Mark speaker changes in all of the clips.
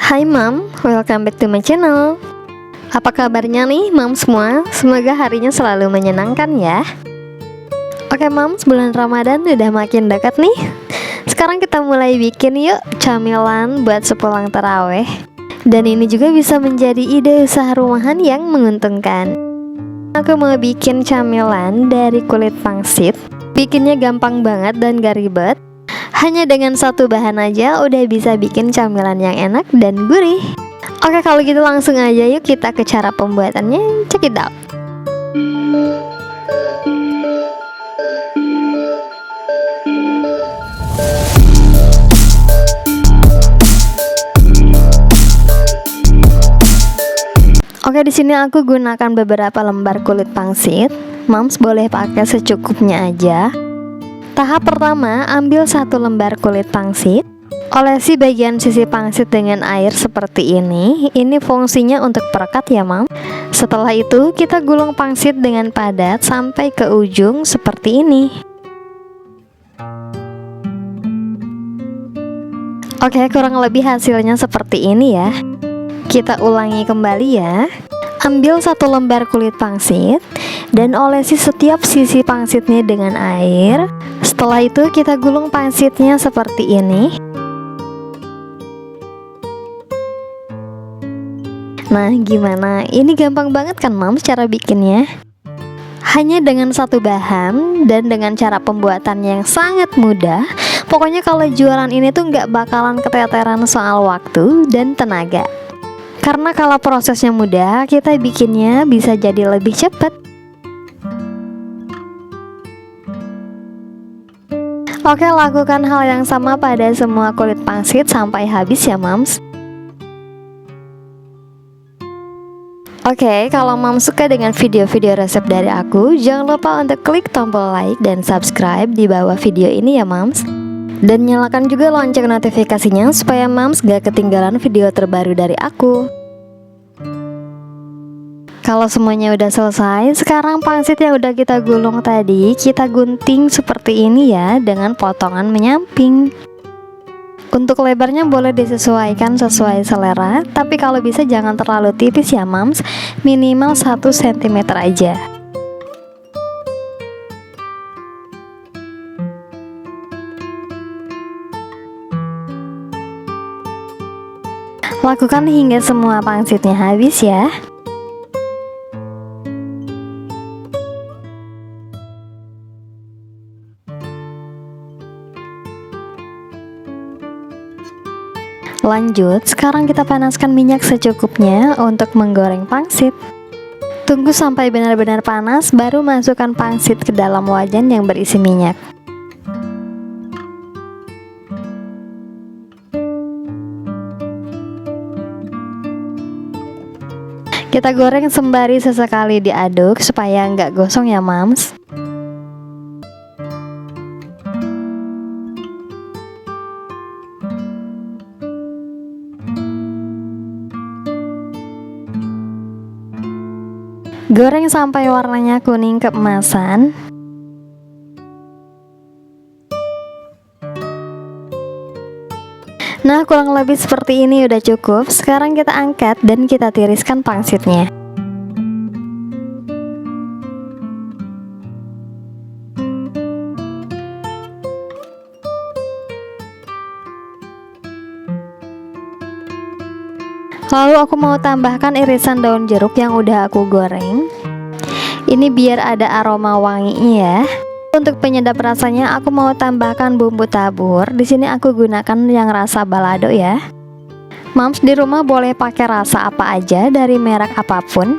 Speaker 1: Hai Mam, welcome back to my channel. Apa kabarnya nih Mam semua? Semoga harinya selalu menyenangkan ya. Oke Mam, bulan Ramadan udah makin dekat nih. Sekarang kita mulai bikin yuk camilan buat sepulang taraweh. Dan ini juga bisa menjadi ide usaha rumahan yang menguntungkan. Aku mau bikin camilan dari kulit pangsit. Bikinnya gampang banget dan gak ribet. Hanya dengan satu bahan aja udah bisa bikin camilan yang enak dan gurih. Oke, kalau gitu langsung aja yuk kita ke cara pembuatannya. Check it out. Oke, di sini aku gunakan beberapa lembar kulit pangsit. Mams boleh pakai secukupnya aja. Tahap pertama, ambil satu lembar kulit pangsit. Olesi bagian sisi pangsit dengan air seperti ini. Ini fungsinya untuk perekat ya Mam. Setelah itu kita gulung pangsit dengan padat sampai ke ujung seperti ini. Oke, kurang lebih hasilnya seperti ini ya. Kita ulangi kembali ya. Ambil satu lembar kulit pangsit dan olesi setiap sisi pangsitnya dengan air. Setelah itu kita gulung pangsitnya seperti ini. Nah, gimana? Ini gampang banget kan Mams cara bikinnya? Hanya dengan satu bahan dan dengan cara pembuatan yang sangat mudah. Pokoknya kalau jualan ini tuh nggak bakalan keteteran soal waktu dan tenaga. Karena kalau prosesnya mudah, kita bikinnya bisa jadi lebih cepat. Oke, lakukan hal yang sama pada semua kulit pangsit sampai habis ya Mams. Oke, kalau Mams suka dengan video-video resep dari aku, jangan lupa untuk klik tombol like dan subscribe di bawah video ini ya Mams. Dan nyalakan juga lonceng notifikasinya supaya Mams gak ketinggalan video terbaru dari aku. Kalau semuanya udah selesai, sekarang pangsit yang udah kita gulung tadi kita gunting seperti ini ya, dengan potongan menyamping. Untuk lebarnya boleh disesuaikan sesuai selera, tapi kalau bisa jangan terlalu tipis ya Mams, minimal 1 cm aja. Lakukan hingga semua pangsitnya habis ya. Lanjut, sekarang kita panaskan minyak secukupnya untuk menggoreng pangsit. Tunggu sampai benar-benar panas, baru masukkan pangsit ke dalam wajan yang berisi minyak. Kita goreng sembari sesekali diaduk supaya nggak gosong ya Mams. Goreng sampai warnanya kuning keemasan. Nah, kurang lebih seperti ini udah cukup. Sekarang kita angkat dan kita tiriskan pangsitnya. Lalu aku mau tambahkan irisan daun jeruk yang udah aku goreng. Ini biar ada aroma wanginya ya. Untuk penyedap rasanya aku mau tambahkan bumbu tabur. Di sini aku gunakan yang rasa balado ya. Mams di rumah boleh pakai rasa apa aja dari merek apapun.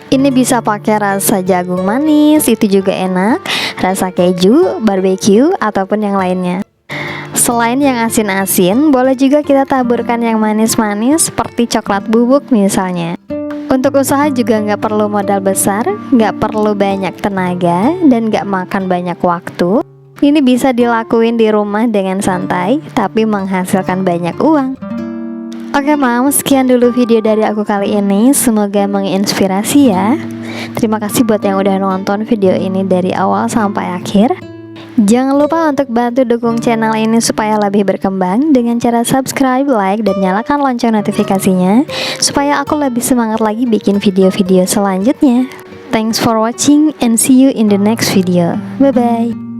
Speaker 1: Ini bisa pakai rasa jagung manis, itu juga enak. Rasa keju, barbecue ataupun yang lainnya. Selain yang asin-asin, boleh juga kita taburkan yang manis-manis seperti coklat bubuk misalnya. Untuk usaha juga nggak perlu modal besar, nggak perlu banyak tenaga, dan nggak makan banyak waktu. Ini bisa dilakuin di rumah dengan santai, tapi menghasilkan banyak uang. Oke Mam, sekian dulu video dari aku kali ini. Semoga menginspirasi ya. Terima kasih buat yang udah nonton video ini dari awal sampai akhir. Jangan lupa untuk bantu dukung channel ini supaya lebih berkembang dengan cara subscribe, like, dan nyalakan lonceng notifikasinya supaya aku lebih semangat lagi bikin video-video selanjutnya. Thanks for watching and see you in the next video. Bye bye.